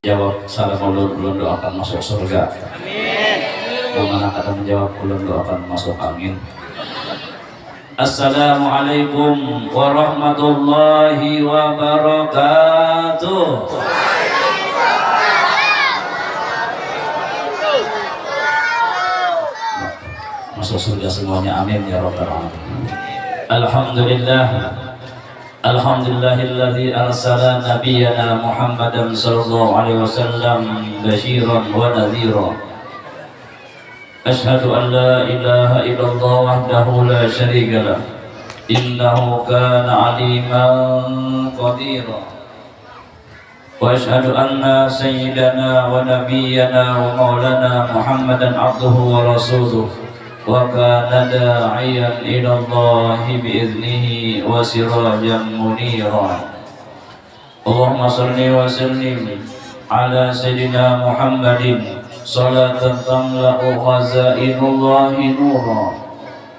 Jawab salam ulun doakan masuk surga. Amin. Mana kata menjawab ulun doakan masuk angin. Assalamualaikum warahmatullahi wabarakatuh. Masuk surga semuanya, amin ya rabbal alamin. Alhamdulillah. Alhamdulillahilladzi arsala nabiyyana Muhammadan sallallahu alaihi wasallam basyiran wa nadhira. Asyhadu an la ilaha illallah wahdahu la syarika lah. Innahu kana aliman qadira. Wa asyhadu anna sayyidana wa nabiyyana wa maulana Muhammadan abduhu wa rasuluh. Wa kana da'iyan ila Allah bi'iznihi wa sirajan munira. Allahumma salli wa sallim ala sayyidina Muhammadin salatan tamla'u khazainullahi nura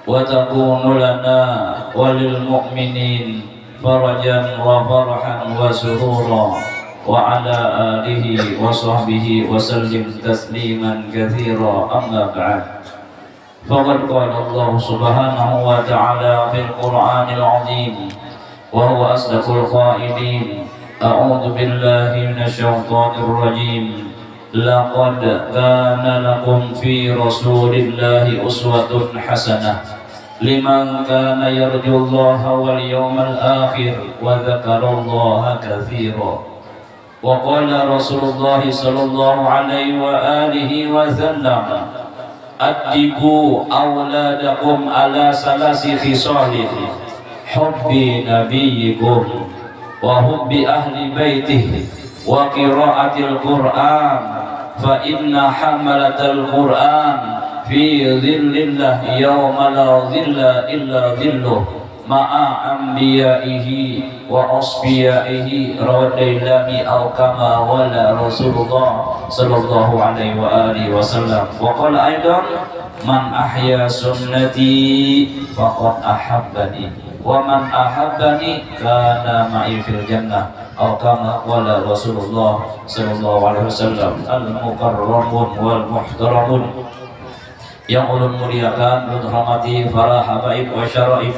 wa takunu lana walil mu'minin farajan wa farhan wa surura wa ala alihi wa sahbihi wa sallim tasliman katsira. Amma ba'd. فقد قال الله سبحانه وتعالى في القرآن العظيم وهو أصدق القائلين أعوذ بالله من الشيطان الرجيم لقد كان لكم في رسول الله أسوة حسنة لمن كان يرجو الله واليوم الآخر وذكر الله كثيرا. وقال رسول الله صلى الله عليه وآله وسلم Addibu awladakum ala salasi khisalih hubbi nabiyyikum wa hubbi ahli baitih wa qiraatil Qur'an fa inna hamalatal Qur'an fi dhillillah yawma la dhilla illa dhilluh ma'a anbiya'ihi wa asfiyaihi rawadailami aw kama wala Rasulullah sallallahu alaihi wa alihi wasallam. Wa qala aidan man ahya sunnati faqad ahabbani wa man ahabbani kana ma'i fil jannah aw kama wala Rasulullah sallallahu alaihi wasallam. Al mukarramun wal muhtaramun yang ulun muliakan, ulun hormati para habaib wa syaraif,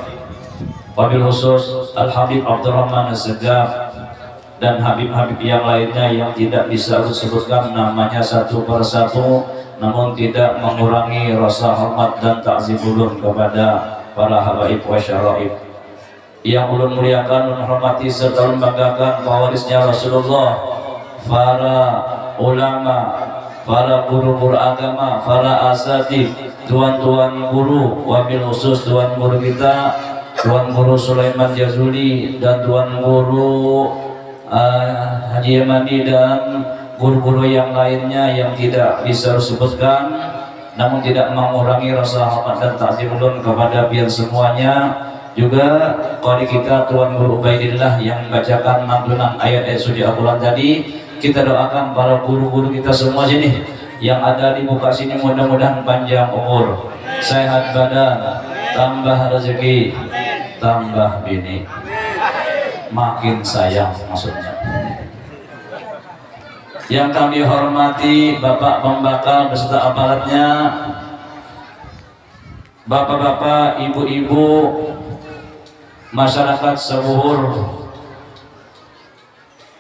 wabil khusus Al-Habib Abdurrahman As-Segaf dan Habib-Habib yang lainnya yang tidak bisa disebutkan namanya satu persatu, namun tidak mengurangi rasa hormat dan takzim ulun kepada para habaib wa syaraif yang ulun muliakan, ulun hormati serta ulun banggakan pewarisnya Rasulullah, para ulama, para guru-guru agama, para asatidz, tuan-tuan guru, wabil khusus tuan guru kita Tuan Guru Sulaiman Jazuli dan Tuan Guru Haji Yamani dan guru-guru yang lainnya yang tidak bisa disebutkan, namun tidak mengurangi rasa hormat dan takzim ulun kepada biar semuanya. Juga qari kita Tuan Guru Ubaidillah yang membacakan lantunan ayat-ayat suci Al-Quran tadi. Kita doakan para guru-guru kita semua sini yang ada di muka sini, mudah-mudahan panjang umur, sehat badan, tambah rezeki, tambah bini, makin sayang maksudnya. Yang kami hormati Bapak Pembakal beserta aparatnya, bapak-bapak, ibu-ibu, masyarakat seluruh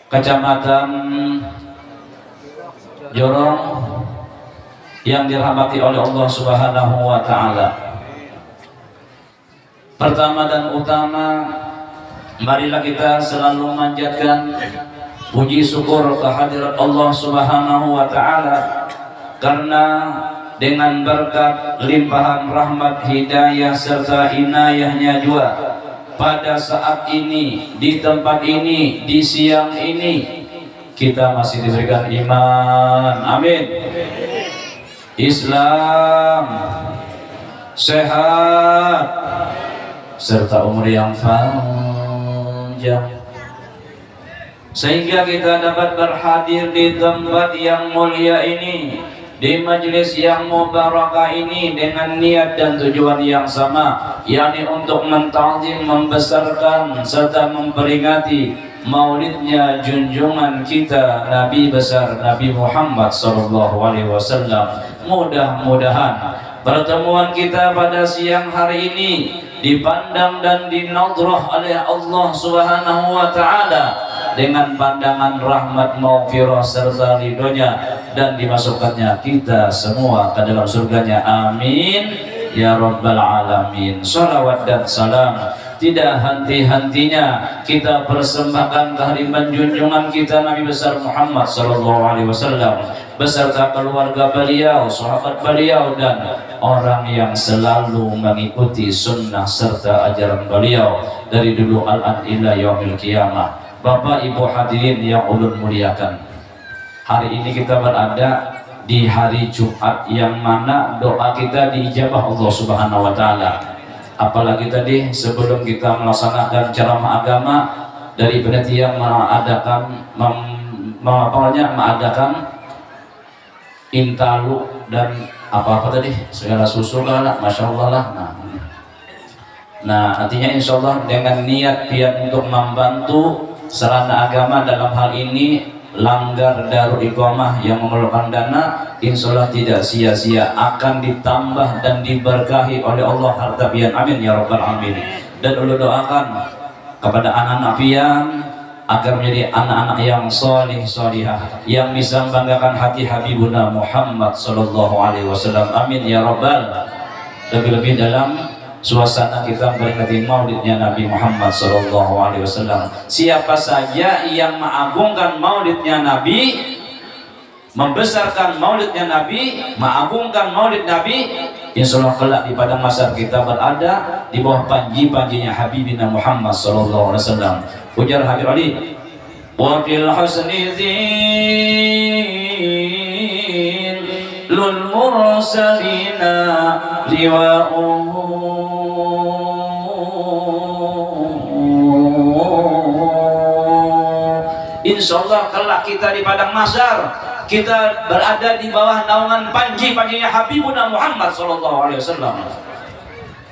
Kecamatan Jorong yang dirahmati oleh Allah Subhanahu wa Ta'ala. Pertama dan utama, marilah kita selalu manjatkan puji syukur kehadirat Allah Subhanahu wa Ta'ala, karena dengan berkat limpahan rahmat, hidayah serta inayahnya juga pada saat ini, di tempat ini, di siang ini, kita masih diberikan iman, amin, Islam, sehat, serta umur yang panjang, sehingga kita dapat berhadir di tempat yang mulia ini, di majelis yang mubarakah ini dengan niat dan tujuan yang sama, yakni untuk menta'zim, membesarkan serta memperingati maulidnya junjungan kita Nabi besar Nabi Muhammad SAW. Mudah-mudahan pertemuan kita pada siang hari ini dipandang dan dinadrah oleh Allah Subhanahu wa taala dengan pandangan rahmat, maghfirah serta ridhonya, dan dimasukkannya kita semua ke dalam surganya. Amin ya rabbal alamin. Salawat dan salam tidak henti-hentinya kita persembahkan kehadiran junjungan kita Nabi besar Muhammad SAW beserta keluarga beliau, sahabat beliau, dan orang yang selalu mengikuti sunnah serta ajaran beliau dari dulu al-an ila yaumil qiyamah. Bapak Ibu hadirin yang ulun muliakan, hari ini kita berada di hari Jumat yang mana doa kita diijabah Allah Subhanahu wa taala. Apalagi tadi sebelum kita melaksanakan ceramah agama dari panitia mengadakan intalu dan apa-apa tadi segala susul lah, masya Allah lah. Nah artinya insya Allah dengan niat pian untuk membantu sarana agama dalam hal ini langgar Darul Iqamah yang memerlukan dana, insya Allah tidak sia-sia, akan ditambah dan diberkahi oleh Allah harta pian. Amin ya rabbal alamin. Dan ulun doakan kepada anak-anak pian agar menjadi anak-anak yang solih solihah, yang bisa membanggakan hati Habibuna Muhammad SAW. Amin ya rabbal. Lebih-lebih dalam suasana kita memperingati maulidnya Nabi Muhammad SAW. Siapa saja yang mengagungkan maulidnya Nabi, membesarkan maulidnya Nabi, mengagungkan maulid Nabi, insya Allah kelak di padang mahsyar kita berada di bawah panji-panjinya Habibina Muhammad SAW. Ujar Habib Ali, wa fil husni zin lul mursalina liwa'uhu insyaallah kelak kita di padang mahsyar kita berada di bawah naungan panji-panjinya Habibuna Muhammad SAW.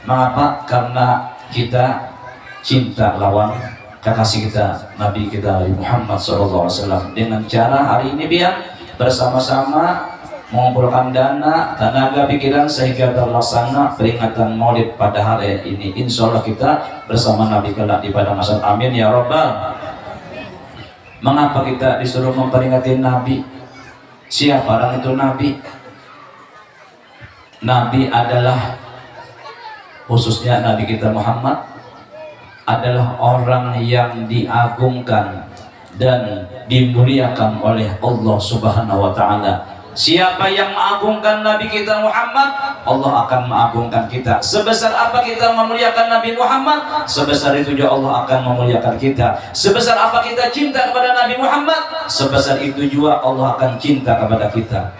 Mengapa? Karena kita cinta lawan kekasih kita Nabi kita Muhammad SAW. Dengan cara hari ini biar bersama-sama mengumpulkan dana, tenaga, pikiran sehingga terlaksana peringatan maulid pada hari ini. Insya Allah kita bersama Nabi kelak di padang mahsyar. Amin ya rabbal. Mengapa kita disuruh memperingati Nabi? Siapa orang itu Nabi? Nabi adalah, khususnya Nabi kita Muhammad, adalah orang yang diagungkan dan dimuliakan oleh Allah Subhanahu wa taala. Siapa yang mengagungkan Nabi kita Muhammad, Allah akan mengagungkan kita. Sebesar apa kita memuliakan Nabi Muhammad, sebesar itu juga Allah akan memuliakan kita. Sebesar apa kita cinta kepada Nabi Muhammad, sebesar itu juga Allah akan cinta kepada kita.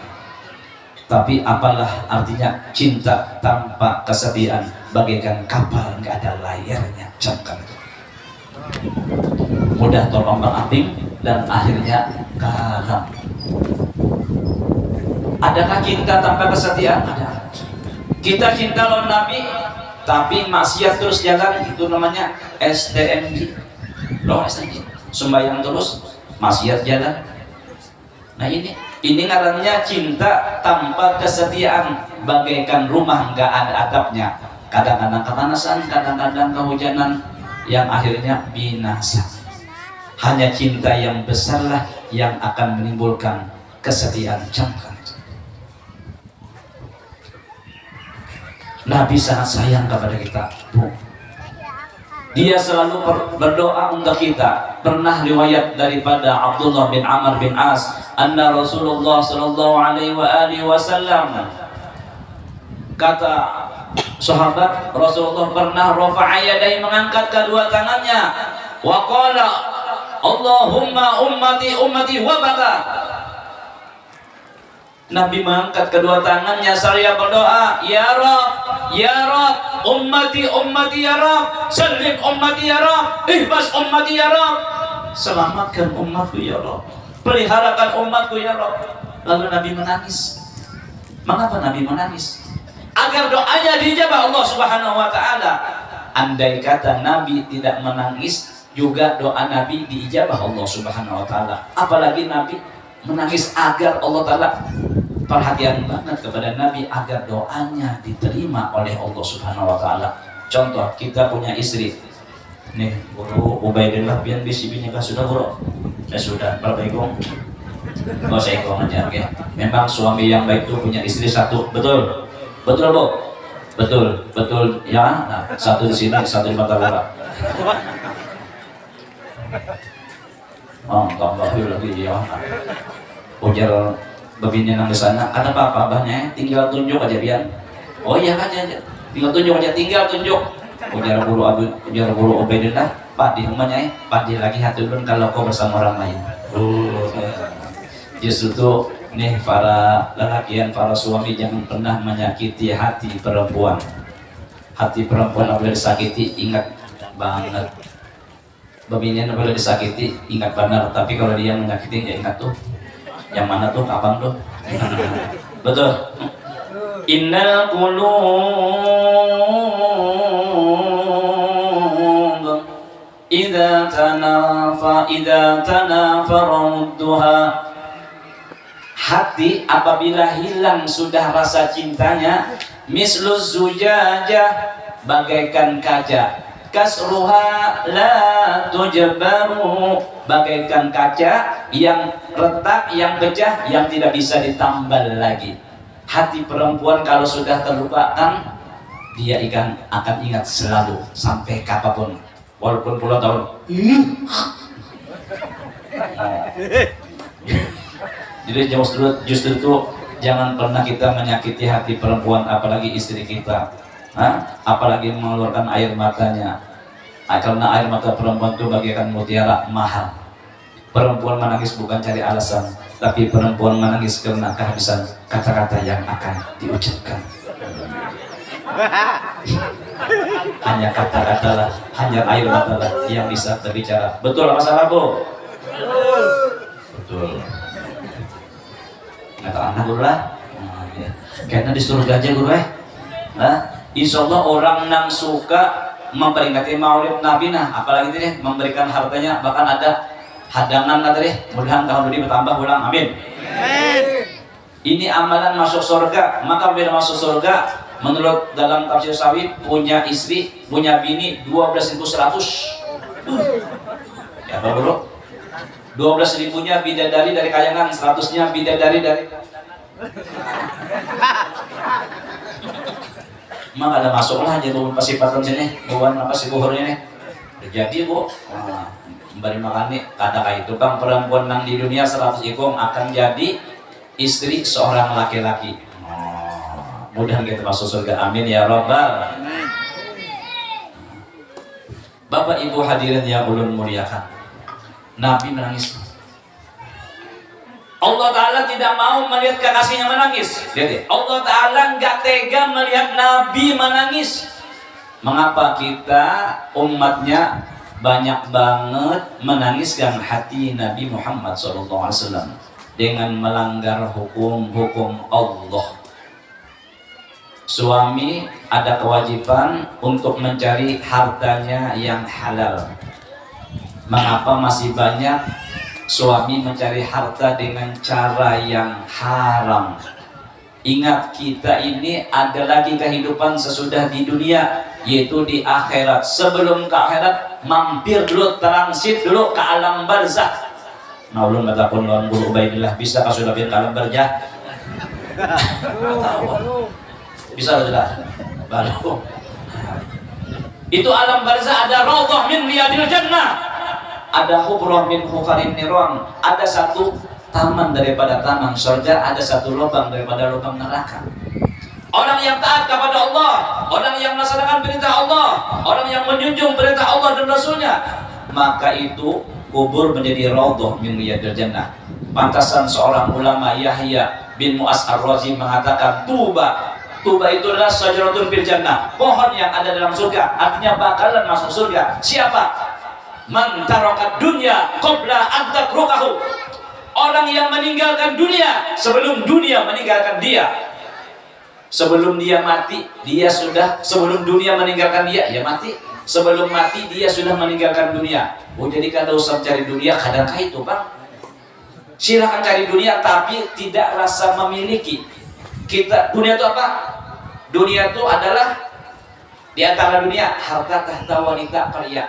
Tapi apalah artinya cinta tanpa kesetiaan, bagaikan kapal nggak ada layarnya. Camkan itu mudah terombang-ambing dan akhirnya karam. Adakah cinta tanpa kesetiaan? Ada. Kita cinta lawan Nabi tapi maksiat terus jalan, itu namanya STMJ. Loh, STMJ sembahyang terus maksiat jalan. Nah ini ngarannya cinta tanpa kesetiaan, bagaikan rumah nggak ada atapnya. Kadang-kadang kepanasan, kadang-kadang kehujanan, yang akhirnya binasa. Hanya cinta yang besarlah yang akan menimbulkan kesetiaan. Camkan. Nabi sangat sayang kepada kita, Bu. Dia selalu berdoa untuk kita. Pernah riwayat daripada Abdullah bin Amr bin As, anna Rasulullah sallallahu alaihi wasallam, kata sahabat, Rasulullah pernah rafa'a yadayhi, mengangkat kedua tangannya, wa qala Allahumma ummati ummati wa baka. Nabi mengangkat kedua tangannya seraya berdoa, ya Rabb, ummati ummati ya Rabb, salim ummati ya Rabb, ihbas ummati ya Rabb, selamatkan umatku ya Rabb, peliharakan umatku ya Rabb. Lalu Nabi menangis. Mengapa Nabi menangis? Agar doanya dijabah Allah Subhanahu wa taala. Andai kata Nabi tidak menangis, juga doa Nabi diijabah Allah Subhanahu wa taala. Apalagi Nabi menangis agar Allah taala perhatian banget kepada Nabi agar doanya diterima oleh Allah Subhanahu wa taala. Contoh, kita punya istri. Nih, Guru Ubaidillah pian bisi nikah sudah, Bro? Ya sudah, berapa ikung? Oh, saya ikung aja, oke. Memang suami yang baik itu punya istri satu, betul? Betul, Bu? Betul, betul ya. Nah, satu di sini, satu di mata bola. Oh, tambah lagi ya. Ujar begini nang di sana, ada apa abahnya? Tinggal tunjuk aja Bian. Oh iya aja. Tinggal tunjuk aja, tinggal tunjuk. Ujar guru Ubaidillah, Pak di rumahnya Pak di lagi haturun kalau kau bersama orang lain. Justru tuh nih para lelakian, para suami jangan pernah menyakiti hati perempuan. Hati perempuan apabila disakiti ingat banget. Bebinian apabila disakiti ingat benar, tapi kalau dia menyakiti ya ingat tuh. Yang mana tuh, kapan tuh? Betul. Innal qulub idza tanafarudduha. Hati apabila hilang sudah rasa cintanya, misluz zujajah, bagaikan kaca, kasruha la tujbaru, bagaikan kaca yang retak, yang pecah, yang tidak bisa ditambal lagi. Hati perempuan kalau sudah terlupakan, dia akan ingat selalu sampai kapanpun, walaupun puluhan tahun. Jadi justru itu jangan pernah kita menyakiti hati perempuan, apalagi istri kita. Apalagi mengeluarkan air matanya. Karena air mata perempuan itu bagaikan mutiara mahal. Perempuan menangis bukan cari alasan, tapi perempuan menangis karena kehabisan kata-kata yang akan diucapkan. Hanya kata-kata lah, hanya air mata lah yang bisa berbicara. Betul masalah, Bu? Betul. Kata anak guru lah. Ya. Kayaknya disuruh aja guru Insya Allah orang yang suka memperingati maulid Nabi, apalagi ini memberikan hartanya, bahkan ada hadangan mudah-mudahan tahun ini bertambah ulang, amin. Ini amalan masuk surga. Maka bila masuk surga, menurut dalam tafsir Sawi, punya istri, punya bini 12.100. Ya Pak Bro, 12.000-nya bidadari dari kayangan, 100-nya bidadari dari emang ada masuklah aja tuh pasipatan sini, bukan apa sih buhurnya nih. Jadi Bu, bari makani kata kayak itu kan perempuan nang di dunia 100 ikung akan jadi istri seorang laki-laki. Mudah kita masuk surga, amin ya robbal. Bapak Ibu hadirin yang ulun muliakan, Nabi menangis. Allah Ta'ala tidak mau melihat kekasihnya menangis. Lihat, Allah Ta'ala nggak tega melihat Nabi menangis. Mengapa kita umatnya banyak banget menangiskan hati Nabi Muhammad SAW dengan melanggar hukum-hukum Allah? Suami ada kewajiban untuk mencari hartanya yang halal. Mengapa masih banyak suami mencari harta dengan cara yang haram? Ingat, kita ini ada lagi kehidupan sesudah di dunia, yaitu di akhirat. Sebelum ke akhirat, mampir dulu, transit dulu ke alam barzah. Nah, ulun batapun lawan Guru Ubaidillah, bisa sudah ke alam barzah? Bisa sudah? Baru. Itu alam barzah ada raudhah min riyadil jannah, ada hubrah min hufarin niran, ada satu taman daripada taman surga, ada satu lubang daripada lubang neraka. Orang yang taat kepada Allah, orang yang melaksanakan perintah Allah, orang yang menjunjung perintah Allah dan Rasulnya, maka itu kubur menjadi raudhah min riyadil jannah. Pantasan seorang ulama Yahya bin Mu'az Ar-Razi mengatakan, Tuba itu adalah syajaratun fil jannah, pohon yang ada dalam surga, artinya bakalan masuk surga. Siapa? Man tarakat dunya qabla an tatrukahu. Orang yang meninggalkan dunia sebelum dunia meninggalkan dia. Sebelum dia mati, dia sudah, sebelum dunia meninggalkan dia, ya mati. Sebelum mati dia sudah meninggalkan dunia. Oh, jadi kada usah cari dunia, kadang itu bang. Silakan cari dunia tapi tidak rasa memiliki. Kita dunia itu apa? Dunia itu adalah di antara dunia harta tahta wanita pria.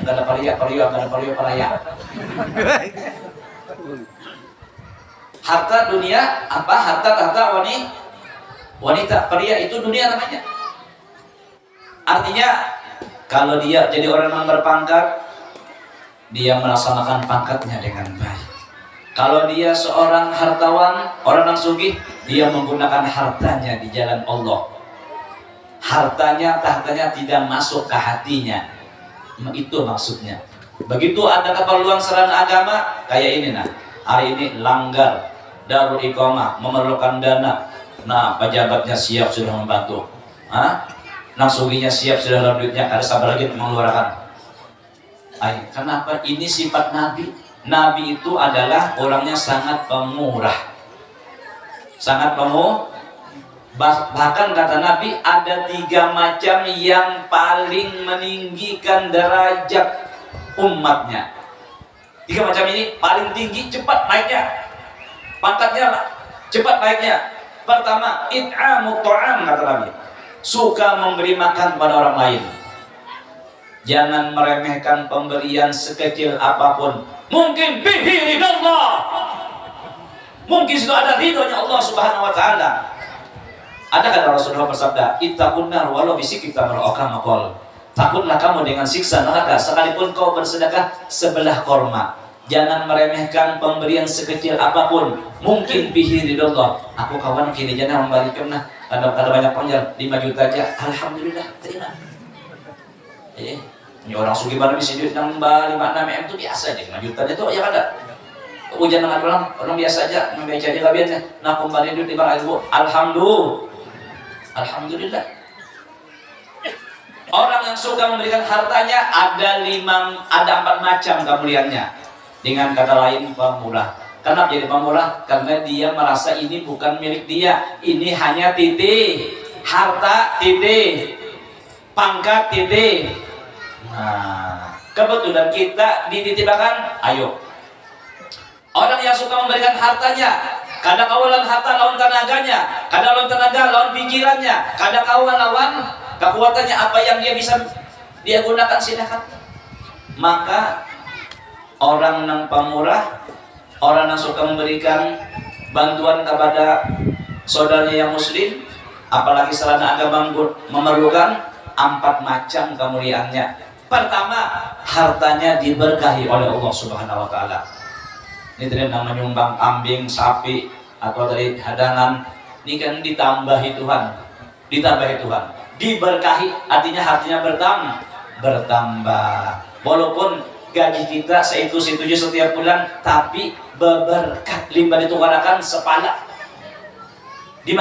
Enggak ada pria, enggak ada pria. Harta dunia apa? Harta tahta wanita pria itu dunia namanya. Artinya kalau dia jadi orang yang berpangkat, dia melaksanakan pangkatnya dengan baik. Kalau dia seorang hartawan, orang yang sugih, dia menggunakan hartanya di jalan Allah. Hartanya, tahtanya tidak masuk ke hatinya. Itu maksudnya. Begitu ada keperluan seran agama, kayak ini nah. Hari ini langgar, Darul Iqamah, memerlukan dana. Nah, pejabatnya siap sudah membantu. Nasuginya siap sudah dalam duitnya, ada sabar lagi mengeluarkan. Kenapa? Ini sifat Nabi. Nabi itu adalah orangnya sangat pemurah, sangat pemurah. Bahkan kata Nabi ada 3 macam yang paling meninggikan derajat umatnya. 3 macam ini paling tinggi, cepat naiknya, pangkatnya cepat naiknya. Pertama, it'amut ta'am, kata Nabi, suka memberi makan pada orang lain. Jangan meremehkan pemberian sekecil apapun. Mungkin bihi ridallah, mungkin sudah ada ridhonya Allah Subhanahu wa taala. Ada kata Rasulullah bersabda, ittaqun nar walau bisik kita merokam makol. Takutlah kamu dengan siksa neraka sekalipun kau bersedekah sebelah korma. Jangan meremehkan pemberian sekecil apapun. Mungkin bihi ridallah. Aku kawan kini jangan membalikan nah. Ada banyak panjang 5 juta aja, alhamdulillah terima. Ini orang sugih baru bisa duit nang 5-6 M itu biasa aja. 5 juta itu ya ada. Hujan dengan orang biasa aja, membaca aja kabiannya. Nah kembali duit di bang ibu, alhamdulillah. Orang yang suka memberikan hartanya ada 4 macam kemuliaannya. Dengan kata lain pemurah. Kenapa jadi pemurah? Karena dia merasa ini bukan milik dia, ini hanya titik harta, titik pangkat, titik. Nah, kebetulan kita dititipkan, ayo. Orang yang suka memberikan hartanya, kadang awalan harta lawan tenaganya, kadang lawan tenaga lawan pikirannya, kadang awal lawan kekuatannya, apa yang dia bisa dia gunakan silakan. Maka orang yang pemurah, orang yang suka memberikan bantuan kepada saudaranya yang muslim, apalagi selama agama memerlukan, 4 macam kemuliaannya. Pertama, hartanya diberkahi oleh Allah Subhanahu wa taala. Ini tadi namanya menyumbang kambing, sapi atau dari hadangan, ini kan ditambahi Tuhan. Diberkahi artinya hartanya bertambah. Walaupun gaji kita seitu-situ setiap bulan, tapi berberkat limbah ditukarakan sepala. Diberi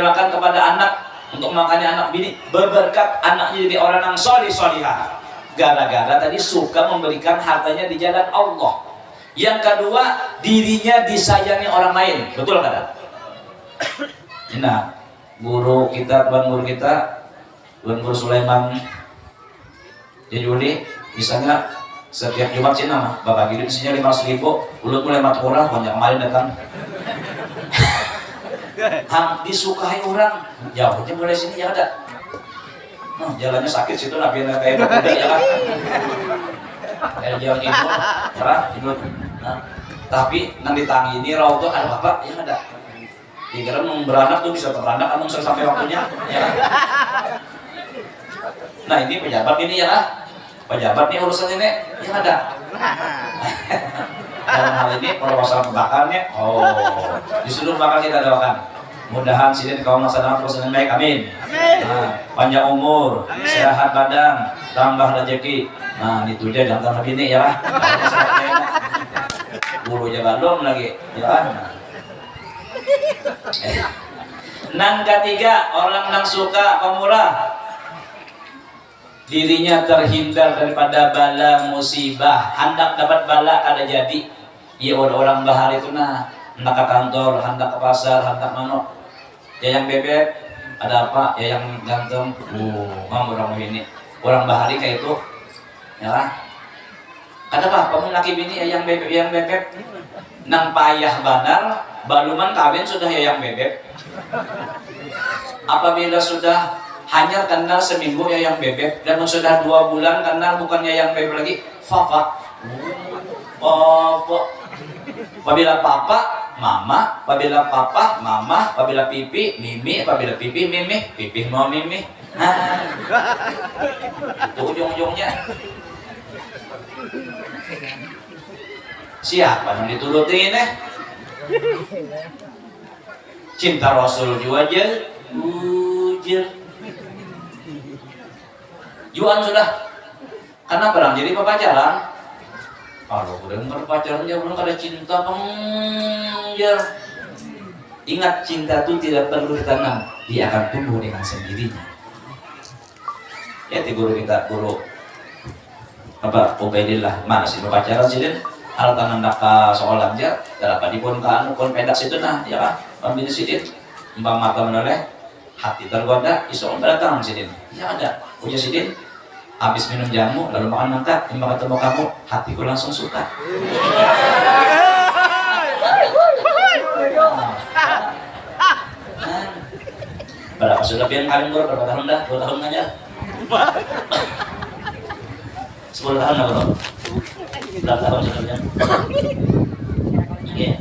makan kepada anak untuk makannya anak bini, berberkat anaknya jadi orang yang solihah. Gara-gara tadi suka memberikan hartanya di jalan Allah. Yang kedua, dirinya disayangi orang lain. Betul kan? Nah, Tuan guru kita, Tuan Guru Sulaiman Jajuli, misalnya setiap Jumat Cina Bapak Gideon isinya 500.000, ulut mulai murah, banyak kemarin datang. Disukai orang, jauhnya mulai sini ya ada. Jalannya sakit situ, nabi kayak kuda ya kan. Kayak jalan itu, tapi nanti tangi ini rauh ada bapak ya ada. Dikira beranak tuh bisa beranak atau sampai waktunya ya kan? Nah ini pejabat ini ya kan? Pejabat nih urusan ini yang ada. Dalam hal ini kalau masalah pembakarnya, disuruh bakal kita doakan. Mudahan sidin kau melaksanakan terus dengan baik, amin. Nah, panjang umur, sehat badan, tambah rezeki. Nah itu aja jangan tambah ini ya lah. Bulu aja belum lagi, ya kan? Nang ketiga, orang yang suka pemurah, dirinya terhindar daripada bala musibah. Hendak dapat bala kada jadi. Iya orang bahar itu nah, hendak ke kantor, hendak ke pasar, hendak mana, jayang bebek, ada apa ya yang ganteng, orang ini orang bahari kayak itu ya lah. Ada apa kamu laki bini yang bebek nang payah banar baluman kawin sudah yang bebek. Apabila sudah hanya kenal seminggu yang bebek dan sudah 2 bulan kenal bukannya yang bebek lagi papa. Apabila papa mama, apabila papa mama, apabila pipi mimi, apabila pipi mimi, pipi mau mimi. Itu ujung-ujungnya. Siapa yang diturutin cinta Rasul juga ujir juan sudah karena perang jadi pacaran. Kalau udah berpacaran ya belum ada cinta ya. Ingat cinta itu tidak perlu ditanam, dia akan tumbuh dengan sendirinya. Ya ti guru kita guru apa Ubaidillah mana sih berpacaran sih den hal tangan daka sekolah aja dapat dipun kan pun pedak situ nah ya kan pambil sidin mbak mata menoleh hati tergoda iso datang sidin ya ada ujar sidin habis minum jamu lalu makan nangka imba ketemu kamu hatiku langsung suka. Berapa sudah pian kalian berapa tahun dah 2 tahun aja 10 tahun lah bro. Berapa tahun sudah? Iya.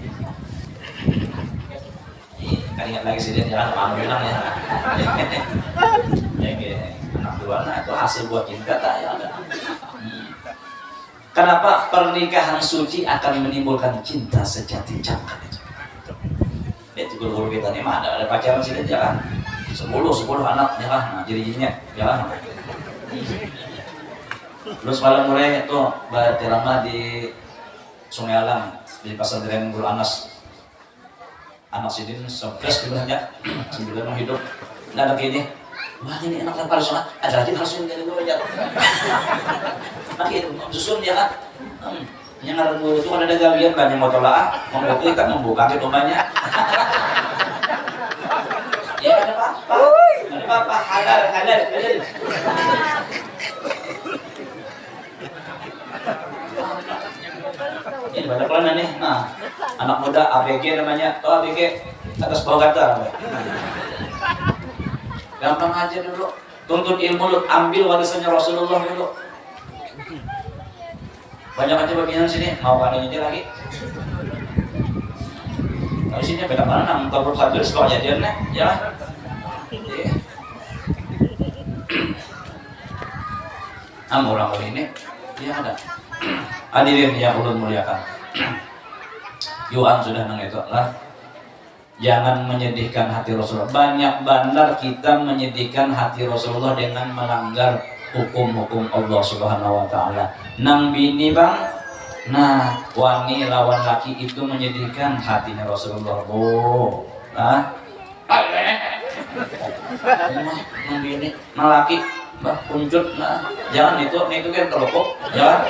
Kan ingat lagi sih dia jangan malu bilang ya. Ya gitu. Anak dua nah itu hasil buat cinta tak ya ada. Kenapa pernikahan suci akan menimbulkan cinta sejati jangan itu. Itu guru kita nih mah ada pacaran sih dia kan. 10 anak ya kan. Nah, jadi-jadinya ya kan. Terus malam mulai itu berceramah di Sungai Alang di pesantren Guru Anas. Anak sidin 11 sebenarnya 9 mau hidup. Nah ada gini, wah ini anak yang paling sholat, ada lagi harus yang dari gue aja. Nah itu susun dia kan. Yang ada guru itu ada gawian banyak mau tolak, mau kita membuka ke rumahnya. Ya ada apa halal. Ini banyak pelana nih. Nah, anak muda ABG namanya. Oh ABG atas bawah kata. Gampang aja dulu. Tuntut ilmu lu, ambil warisannya Rasulullah dulu. Banyak aja bagian sini. Mau kalian aja lagi. Kalau sini beda mana? Kalau satu sekolah jadiannya, ya. Orang kali ini dia ada. Hadirin yang ulun muliakan. Yuan sudah nang itu lah. Jangan menyedihkan hati Rasulullah. Banyak bandar kita menyedihkan hati Rasulullah dengan melanggar hukum-hukum Allah Subhanahu wa taala. Nang bini bang, nah wani lawan laki itu menyedihkan hatinya Rasulullah. Nang bini, nang laki bah kuncut nah jangan itu kan terlopok ya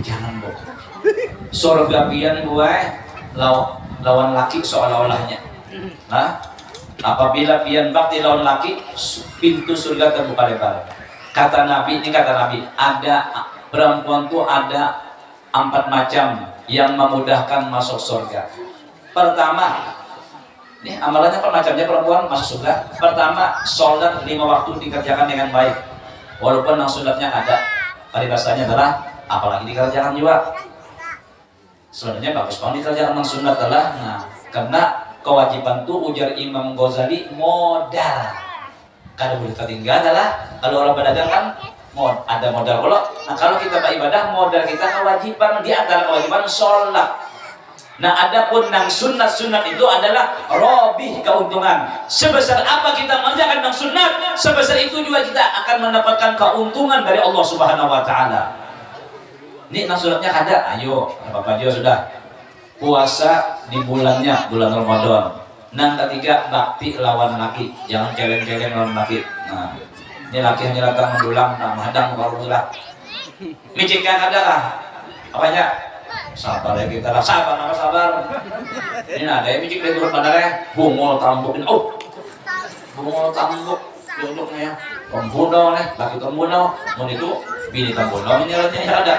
jangan bu surga pian gue lawan laki seolah-olahnya nah apabila pian bakti lawan laki pintu surga terbuka lebar kata Nabi ada perempuan tuh ada 4 macam yang memudahkan masuk surga. Pertama ini amalannya apa macamnya perempuan masuk surga. Pertama, sholat 5 waktu dikerjakan dengan baik. Walaupun yang sunatnya ada, paribasanya adalah apalagi dikerjakan juga. Sebenarnya bagus banget dikerjakan yang sunat adalah, nah karena kewajiban itu ujar Imam Ghazali modal. Kada boleh tertinggal adalah kalau orang berdagang kan ada modal kalau. Nah kalau kita beribadah modal kita kewajiban di antara kewajiban sholat. Nah adapun nang sunat itu adalah robih keuntungan. Sebesar apa kita mengerjakan nang sunat, sebesar itu juga kita akan mendapatkan keuntungan dari Allah Subhanahu wa taala. Ini nang sunatnya ada, ayo Bapak juga sudah. Puasa di bulannya, bulan Ramadan. Nang ketiga bakti lawan laki, jangan celeng-celeng lawan laki. Nah, ini laki hanya datang mendulang, nah madang baru lah. Micikkan adalah apanya? sabar ya kita lah, sabar apa sabar. Ini ada yang bikin turun pandarnya, bungol tambuk ini, bungol tambuk, duduknya ya, pembunuh nih, laki pembunuh, mau itu bini pembunuh ini artinya ada,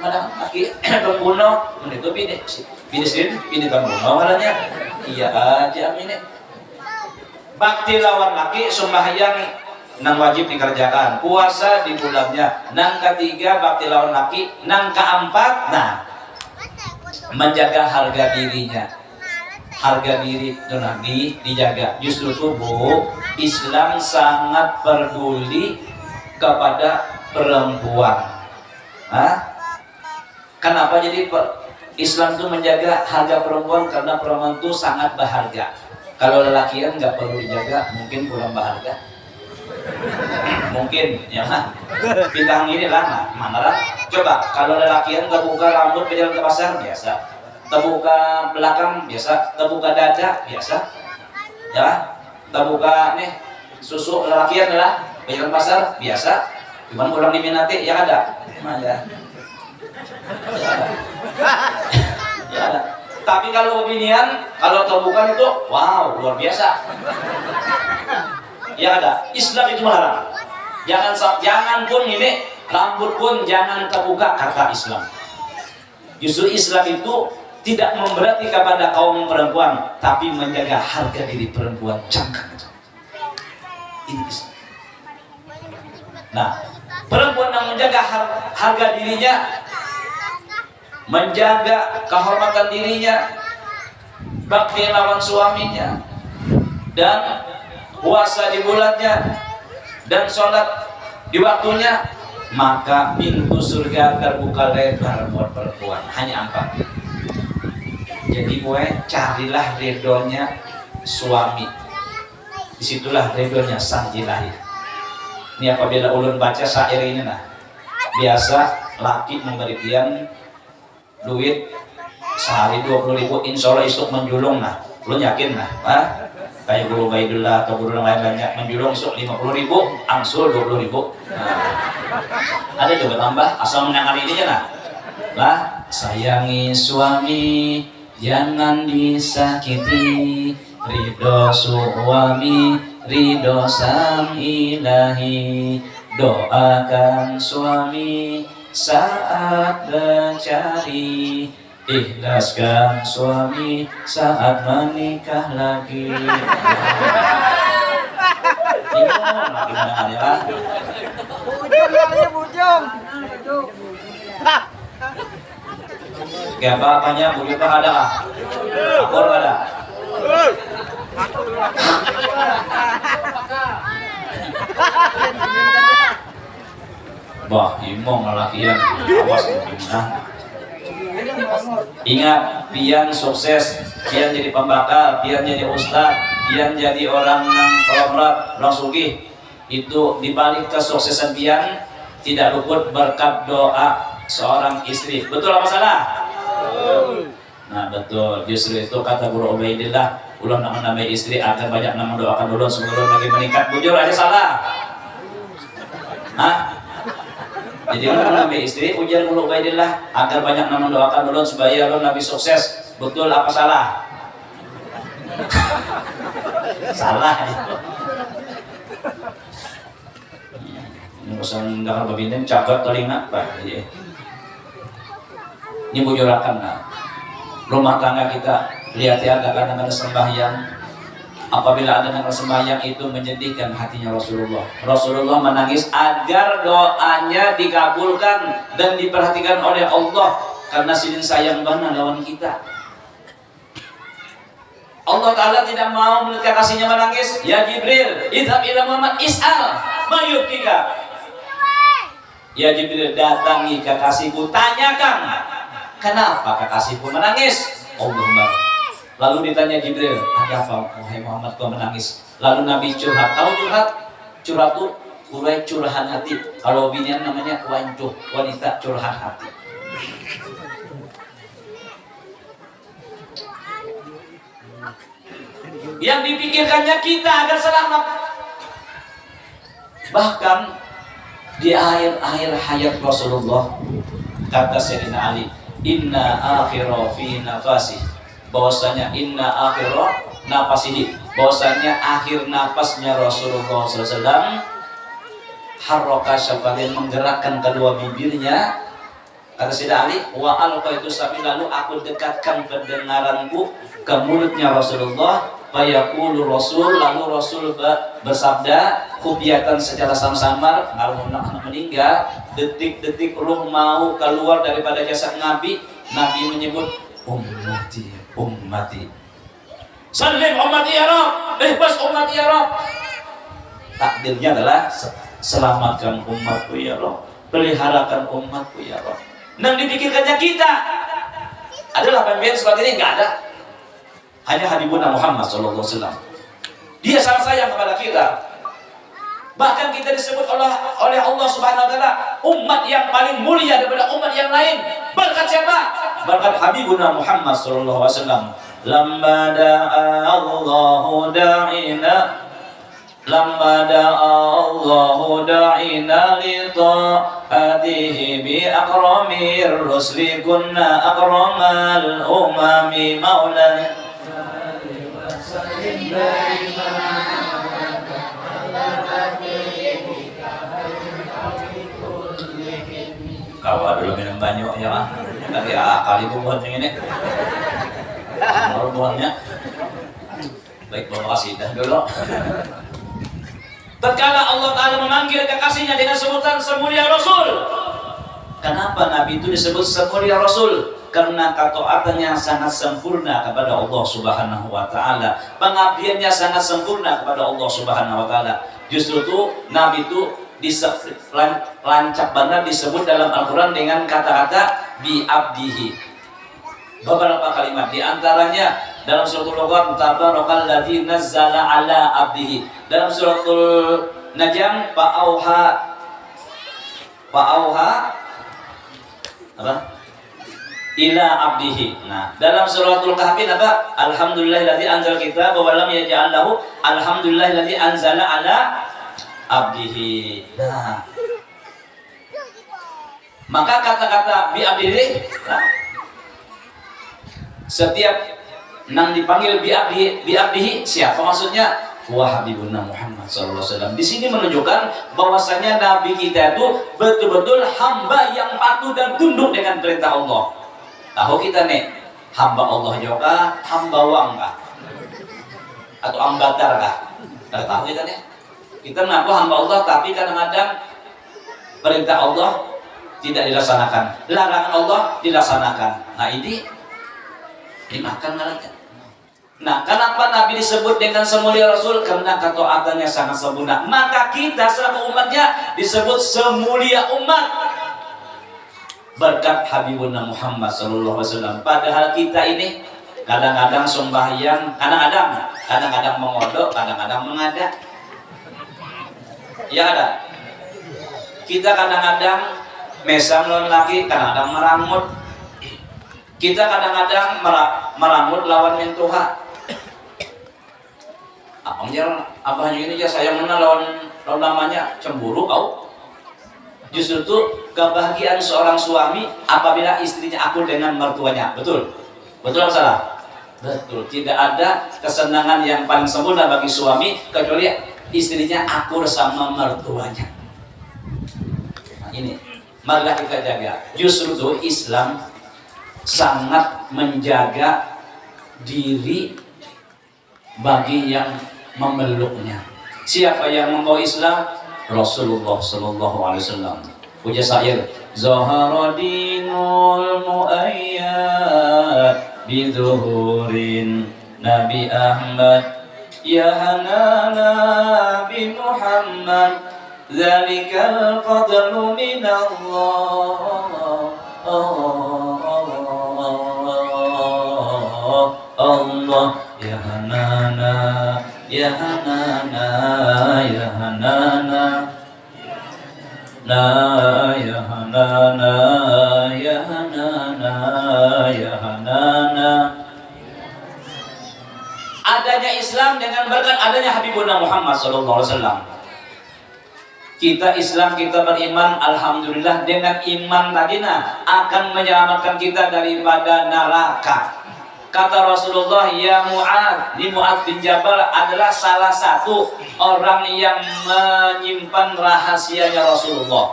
ada laki pembunuh, mau itu bini sendiri, bini pembunuh artinya, iya aja ini. Bakti lawan laki sembahyang nang wajib dikerjakan, puasa di bulannya, nang ketiga bakti lawan laki, nang keempat nah menjaga harga dirinya, harga diri itu nanti dijaga. Justru tubuh Islam sangat peduli kepada perempuan. Kenapa jadi Islam itu menjaga harga perempuan? Karena perempuan itu sangat berharga. Kalau lelakian nggak perlu dijaga, mungkin kurang berharga. Mungkin ya bintang ini lah mana lah. Coba kalau lelakian terbuka rambut berjalan ke pasar biasa, terbuka belakang biasa, terbuka dada biasa, ya, terbuka nih susu lelakian lah berjalan pasar biasa. Cuman kurang diminati ya ada, ya ada. Ya ada. Tapi kalau kebinian, kalau terbuka itu, wow, luar biasa. Ya ada. Islam itu melarang. Jangan pun ini rambut pun jangan terbuka, kata Islam. Justru Islam itu tidak memberati kepada kaum perempuan, tapi menjaga harga diri perempuan. Jangan. Ini Islam. Nah, perempuan yang menjaga harga dirinya, menjaga kehormatan dirinya, bakti lawan suaminya, dan puasa di bulannya, dan sholat di waktunya, maka pintu surga terbuka lebar buat perempuan. Hanya 4. Jadi carilah ridhonya suami, disitulah ridhonya sang ilahi. Ini apabila ulun baca syair ini nah, biasa laki memberikan duit sehari 20.000, insya Allah isuk menjulung nah, lu yakin nah, kayak guru Baidullah atau guru yang lain banyak menjulung isuk 50.000, angsul 20.000. Ada juga tambah asal mendengar ini aja nah, sayangi suami jangan disakiti, ridho suami ridho sang ilahi, doakan suami saat mencari, ikhlaskan suami saat menikah lagi. Bujung. Ya bapaknya bujung ada, akor ada. Wah, imong lelakian awas nah. Ingat, pian sukses, pian jadi pembakal, pian jadi ustaz, pian jadi orang yang kolomrat, orang sugih. Itu dibalik kesuksesan pian tidak luput berkat doa seorang istri. Betul apa salah? Nah betul, justru itu kata Guru Ubaidillah, ulang nama istri agar banyak nama doakan ulun sebelum lagi meningkat. Bujur aja salah. Jadi ulun nama istri ujar Guru Ubaidillah agar banyak nama doakan ulun supaya ulun lebih sukses. Betul apa salah? Salah. Ini pesan dakar babinen cagat telinga Pak. Ini bujurakan nah. Rumah tangga kita, lihat ya, kadang-kadang sembahyang, apabila ada sembahyang itu menyedihkan hatinya Rasulullah. Rasulullah menangis agar doanya dikabulkan dan diperhatikan oleh Allah, karena silin sayang bana lawan kita. Allah Ta'ala tidak mau melihat kekasihnya menangis. Ya Jibril, idhab ila Muhammad is'al mayubkika. Ya Jibril, datangi kekasihku, tanyakan kenapa kekasihku menangis? Allahumma. Lalu ditanya Jibril, ada apa wahai Muhammad kau menangis? Lalu Nabi curhat. Tahu curhat? Curhat itu urai curahan hati. Kalau binian namanya wancuh, wanita curahan hati. Yang dipikirkannya kita agar selamat. Bahkan di akhir hayat Rasulullah, Kata Sayyidina Ali, inna akhira fi nafasi, bahwasanya inna akhira nafasihi, bahwasanya akhir napasnya Rasulullah SAW, harroka syafatin, menggerakkan kedua bibirnya. Kata Sayyidina Ali, wa alqaitu sami, lalu aku dekatkan pendengaranku ke mulutnya Rasulullah. Fayaqulu Rasul, lalu Rasul bersabda khubyatan secara samar, kalau meninggal, detik-detik ruh mau keluar daripada jasad Nabi, Nabi menyebut ummati, ummati. Salim ummati ya Rabb, ihbas ummati ya Rabb. Takdirnya adalah selamatkan umatku ya Rabb, peliharakan umatku ya Rabb. Yang dipikirkannya kita adalah pemimpin seperti ini, enggak ada. Hanya Habibuna Muhammad SAW. Dia sangat sayang kepada kita. Bahkan kita disebut oleh Allah Subhanahu Wa Taala umat yang paling mulia daripada umat yang lain. Berkat siapa? Berkat Habibuna Muhammad SAW. Lamma da'a Allahu da'ina, lamma da'a Allahu da'ina li ta'atihi bi akramir rusli kunna akramal umami maulana. Kau dulu minum banyak ya, nanti kali itu buat yang ini. Baru buatnya. Baik, bawa kasih dah dulu. Tatkala Allah Ta'ala memanggil kekasihnya dengan sebutan semulia Rasul. Kenapa Nabi itu disebut semulia Rasul? Karena ketaatannya sangat sempurna kepada Allah Subhanahu Wa Ta'ala, pengabdiannya sangat sempurna kepada Allah Subhanahu Wa Ta'ala. Justru itu Nabi itu lancap banget disebut dalam Al-Quran dengan kata-kata bi abdihi. Beberapa kalimat diantaranya dalam suratul Luqman, tabarakalladzi nazzala ala abdihi. Dalam suratul Najm, fa'auha apa? Ila abdihi. Nah, dalam suratul Kahfi apa? Alhamdulillahilladzi anzal kitab wa lam yaj'al lahu, alhamdulillahilladzi anzala ala abdihi. Nah, maka kata-kata bi abdihi, nah, setiap nang dipanggil bi abdihi siapa maksudnya? Wa Habibuna Muhammad SAW. Di sini menunjukkan bahwasanya Nabi kita itu betul-betul hamba yang patuh dan tunduk dengan perintah Allah. Tahu kita nih, hamba Allah juga, hamba wang kah? Atau ambatar kah? Tahu kita nih. Kita mengaku hamba Allah, tapi kadang-kadang perintah Allah tidak dilaksanakan, larangan Allah dilaksanakan. Nah ini dimakan malaikat. Nah, kenapa Nabi disebut dengan semulia Rasul? Karena ketaatannya sangat sempurna. Maka kita selaku umatnya disebut semulia umat berkat Habibuna Muhammad SAW. Padahal kita ini kadang-kadang sembahyang, kadang-kadang mengodok, kadang-kadang mengada. Ya ada. Kita kadang-kadang mesam lawan laki, kadang-kadang meramut. Kita kadang-kadang meramut lawan mentuha. Abahnya ini ya saya menang lawan namanya cemburu kau. Justru itu kebahagiaan seorang suami apabila istrinya akur dengan mertuanya. Betul? Betul atau salah? Betul. Tidak ada kesenangan yang paling sempurna bagi suami kecuali istrinya akur sama mertuanya. Nah, ini marilah kita jaga. Justru itu Islam sangat menjaga diri bagi yang memeluknya. Siapa yang membawa Islam? Rasulullah Sallallahu Alaihi Wasallam. Puja syair, Zahara dinul muayyad bidhuhurin Nabi Ahmad, ya hanana bi Muhammad, zalikal fadlu minallah. Allah ya hanana, ya hanana, ya hanana, na ya hanana, ya hanana, ya hanana. Adanya Islam dengan berkat adanya Habibuna Muhammad SAW. Kita Islam, kita beriman, alhamdulillah dengan iman tadina akan menyelamatkan kita daripada neraka. Kata Rasulullah, ya Mu'ad, di Mu'ad bin Jabal adalah salah satu orang yang menyimpan rahasianya Rasulullah.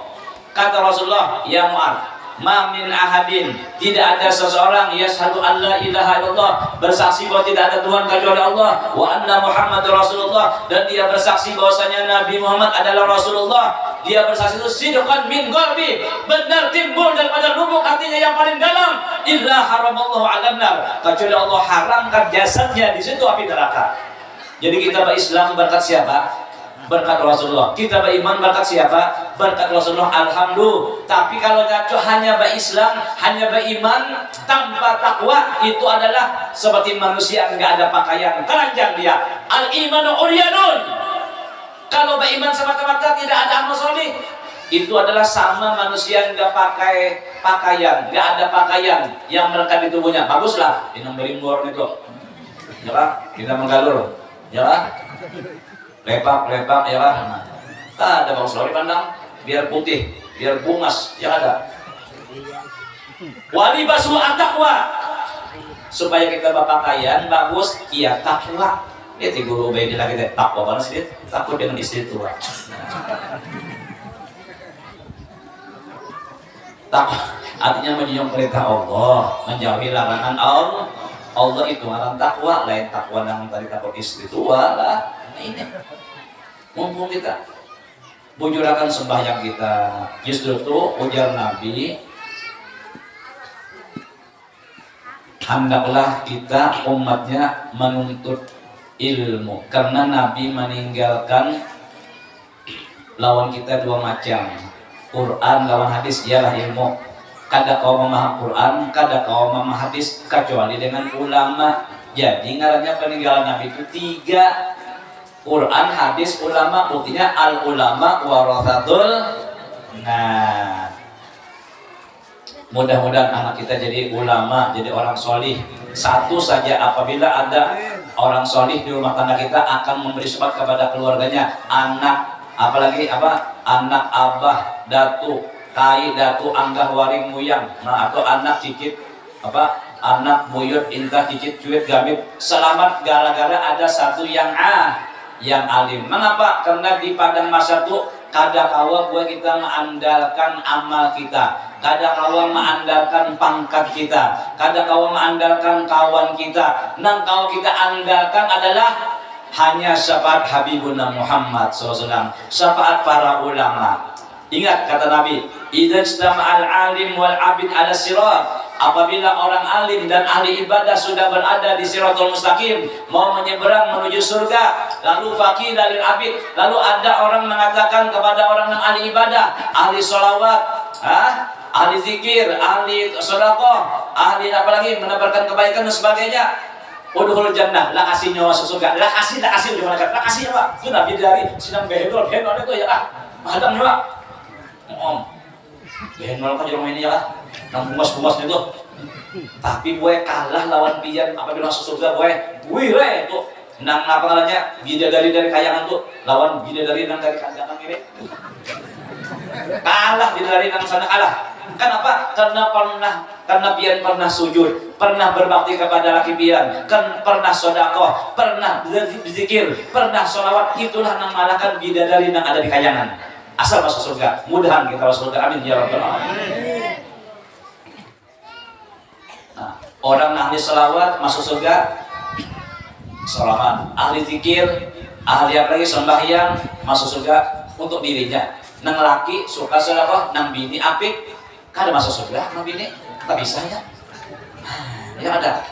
Kata Rasulullah, ya Mu'ad, ma min ahadin, tidak ada seseorang yashhadu an la ilaha illallah, bersaksi bahwa tidak ada Tuhan kecuali Allah, wa anna Muhammadur Rasulullah, dan dia bersaksi bahwasanya Nabi Muhammad adalah Rasulullah. Dia bersaksi itu sidqan min qalbi, benar timbul daripada lubuk hatinya yang paling dalam, illa haramallahu 'alan nar, kecuali Allah haramkan jasadnya di situ api neraka. Jadi kita berislam berkat siapa? Berkat Rasulullah. Kita beriman berkat siapa? Berkat Rasulullah, alhamdulillah. Tapi kalau ngaco hanya berislam, hanya beriman tanpa takwa, itu adalah seperti manusia enggak ada pakaian, telanjang dia. Al-imanu uryanun. Kalau beriman semata-mata tidak ada amal soleh, itu adalah sama manusia enggak pakai pakaian, enggak ada pakaian yang melekat di tubuhnya. Baguslah, ini berimbor itu. Ya lah, kita menggalur. Ya lah. Lepak ya lah. Ada bang soleh pandang biar putih, biar bungas, yang ada. Wali basu takwa, supaya kita berpakaian bagus, iya takwa. Lihat guru Ubaidillah kita takwa karena sedikit takut dengan istri tua. Takwa artinya menjunjung perintah Allah, menjauhi larangan Allah. Allah itu ngaran takwa, lain takwa yang tadi takut istri tua lah. Nah ini mumpung kita bujurakan sembahyang kita, justru itu ujar Nabi, hendaklah kita umatnya menuntut ilmu, karena Nabi meninggalkan lawan kita dua macam, Quran lawan hadis, ialah ilmu. Kada kau memaham Quran, kada kau memaham hadis kecuali dengan ulama. Jadi ngarannya peninggalan Nabi itu tiga, Quran, hadis, ulama. Buktinya al ulama warathatul. Nah, mudah-mudahan anak kita jadi ulama, jadi orang solih. Satu saja, apabila ada orang solih di rumah tangga kita akan memberi sebab kepada keluarganya, anak, apalagi anak abah, datu, kai, datu, anggah, waring, muyang, nah atau anak cicit, anak buyut, intah, cicit, cuit, gamit, selamat gara-gara ada satu yang alim. Mengapa? Karena di padang masa itu kada kawa buat kita mengandalkan amal kita, kada kawa mengandalkan pangkat kita, kada kawa mengandalkan kawan kita. Nang kalau kita andalkan adalah hanya syafaat Habibuna Muhammad SAW, syafaat para ulama. Ingat kata Nabi, idza istama'al alim wal abid ala sirat, apabila orang alim dan ahli ibadah sudah berada di siratul mustaqim, mau menyeberang menuju surga, lalu faqila lil abid, lalu ada orang mengatakan kepada orang yang ahli ibadah, ahli sholawat, ahli zikir, ahli sedekah, ahli apalagi menebarkan kebaikan dan sebagainya, udhul jannah, lah kasih nyawa surga, lah kasih gimana kan, lah kasih apa? Itu Nabi dari sidang behendol itu ya madam nyawa. Behendol kan di rumah ini ya lah, nang bungas itu. Tapi gue kalah lawan pian apabila masuk surga gue itu nang apa namanya bidadari dari kayangan tuh lawan bidadari nang dari kandangan ini. Kalah bidadari nang sana kalah. Kenapa? Karena pian pernah sujud, pernah berbakti kepada laki pian, kan pernah sedekah, pernah berzikir, pernah sholawat. Itulah nang malahkan bidadari nang ada di kayangan. Asal masuk surga. Mudahan kita masuk surga. Amin ya rabbal alamin. Nah, orang ahli selawat masuk surga, sholawat. Ahli zikir, ahli apa lagi sembahyang masuk surga untuk dirinya. Nang laki suka sedekah, nang bini apik, kada masuk surga, nang bini tak bisa ya. Ya ada.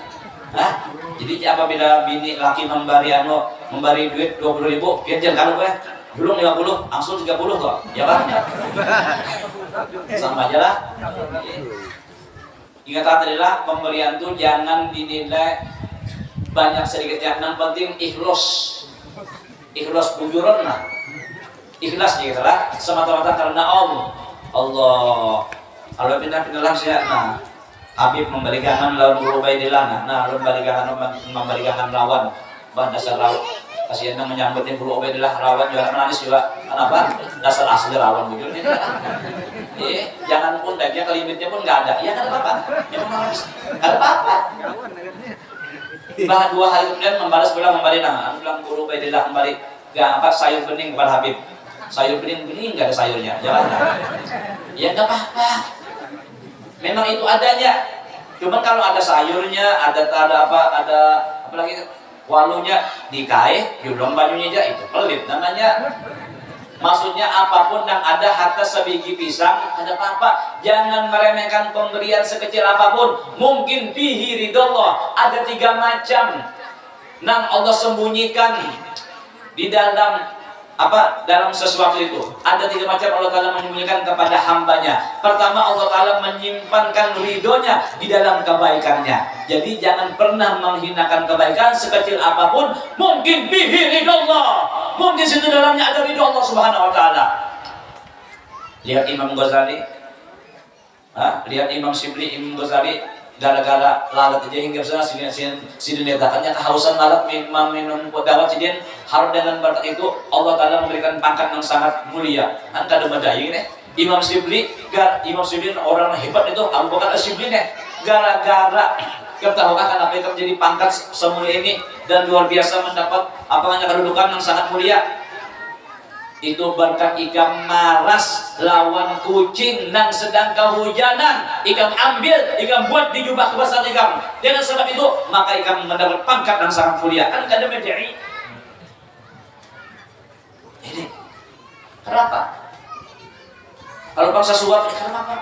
Jadi apabila bini laki memberi duit 20.000, biar jangan kalau dulu 50, langsung 30 kok, ya kan? Sama aja lah. Ingat adalah pemberian itu jangan dinilai banyak sedikitnya, yang penting ikhlas bujuran lah, ikhlas gitu lah, semata-mata karena Allah. Kalau pindah-pindah saya, nah Habib memberikan lawan Guru Ubaidillah, nah memberikan lawan, bah dasar lawan. Kasihan menyambutnya Guru Ubaidillah rawan juga menangis juga. Kenapa? Dasar asli rawan bujurnya. Jangan pun dia limitnya pun nggak ada. Ya nggak ada apa-apa. Ya nggak ada apa-apa. Bah 2 hari kemudian membalas pulang kembali bilang guru Baidillah kembali nggak apa sayur bening kepada Habib. Sayur bening nggak ada sayurnya. Jalan. Ya nggak apa-apa. Memang itu adanya. Cuman kalau ada sayurnya, ada apa lagi walunya dikaih, diulang bajunya aja itu pelit namanya. Maksudnya apapun yang ada hatta sebiji pisang, ada apa-apa. Jangan meremehkan pemberian sekecil apapun. Mungkin fihi ridallah. Ada 3 macam yang Allah sembunyikan di dalam dalam sesuatu itu. Ada 3 macam Allah Ta'ala menyembunyikan kepada hambanya. Pertama, Allah Ta'ala menyimpankan ridhonya di dalam kebaikannya. Jadi jangan pernah menghinakan kebaikan sekecil apapun. Mungkin bihi ridallah, mungkin situ dalamnya ada ridho Allah Subhanahu Wa Ta'ala. Lihat Imam Ghazali, lihat Imam Shibli, Imam Ghazali gara-gara lalat aja hingga sana sini datangnya kehausan lalat minum dawat sidin harus dengan berkat itu Allah Ta'ala memberikan pangkat yang sangat mulia. Anda ada badai nih Imam Shibli orang hebat itu Abu Bakar Shibli nih gara-gara ketahuan kenapa itu menjadi pangkat semulia ini dan luar biasa mendapat kedudukan yang sangat mulia. Itu berkat ikam maras lawan kucing yang sedang kehujanan, ikam ambil, ikam buat di jubah kebesaran ikam. Dengan sebab itu maka ikam mendapat pangkat yang sangat mulia. Kan kada medai. Ini kenapa? Kalau bangsa suap ini kenapa?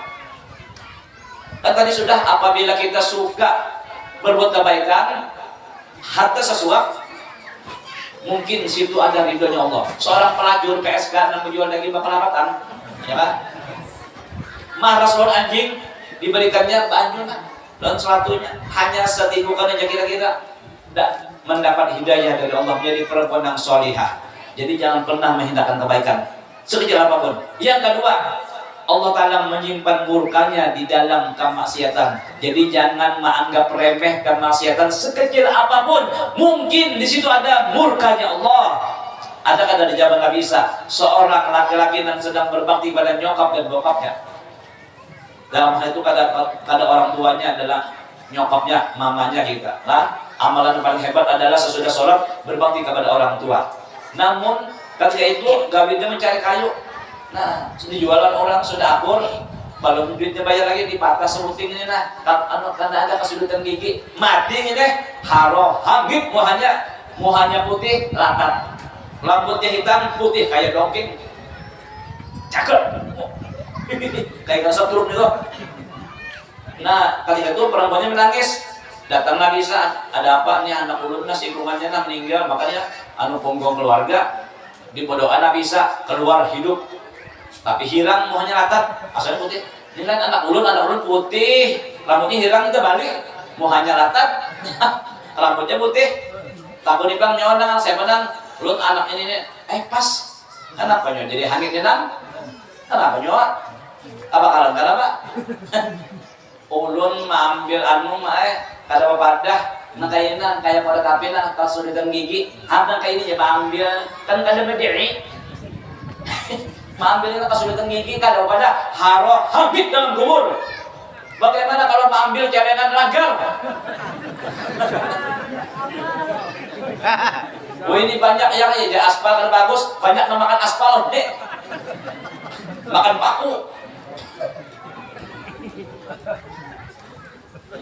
Kan tadi sudah apabila kita suka berbuat kebaikan, hatta sesuap mungkin di situ ada ridhonya Allah. Seorang pelacur PSK yang menjual daging peperawatan, ya kan? Marah seorang anjing diberikannya banyu dan selatunya hanya setigukan aja kira-kira tidak mendapat hidayah dari Allah menjadi perempuan yang solihah. Jadi jangan pernah menghinakan kebaikan sekecil apapun. Yang kedua, Allah Ta'ala menyimpan murkanya di dalam kemaksiatan. Jadi jangan menganggap remeh kemaksiatan sekecil apapun. Mungkin di situ ada murkanya Allah. Ada di zaman Nabi Isa seorang laki-laki yang sedang berbakti pada nyokap dan bokapnya. Dalam hal itu kada orang tuanya adalah nyokapnya, mamanya kita. Nah, amalan paling hebat adalah sesudah sholat berbakti kepada orang tua. Namun ketika itu gawinnya mencari kayu. Nah, sudah jualan orang sudah akur, belum duitnya bayar lagi dipatah seruting ini karena ada kesulitan gigi, mati ini deh, haro, habib muhanya putih, latat, rambutnya hitam putih kayak dongking, cakep, kayak gasot turun itu. Nah, ketika itu perempuannya menangis, datang Nabi Isa, ada apa nih anak ulun nasi rumahnya meninggal, makanya punggung keluarga, di podokan Nabi Isa keluar hidup. Tapi hirang muhanya latat, asalnya putih. Ini kan anak ulun putih, rambutnya hirang itu balik, muhanya latat, rambutnya putih. Takut dibilang nyawa dengan saya menang, ulun anak ini pas, kenapa nyawa jadi hangit nyenang? Kenapa nyawa? Apa kalang pak? Ulun ambil kada papadah, nakainan kayak pada kapina, kesulitan gigi, ada kayak ini ya ambil, kan kada berdiri. Mengambilnya kesulitan gigi kada pada haro habib dalam kubur. Bagaimana kalau mengambil celengan lagar? Ini banyak yang ya aspal kan bagus, banyak yang makan aspal dek. Makan paku.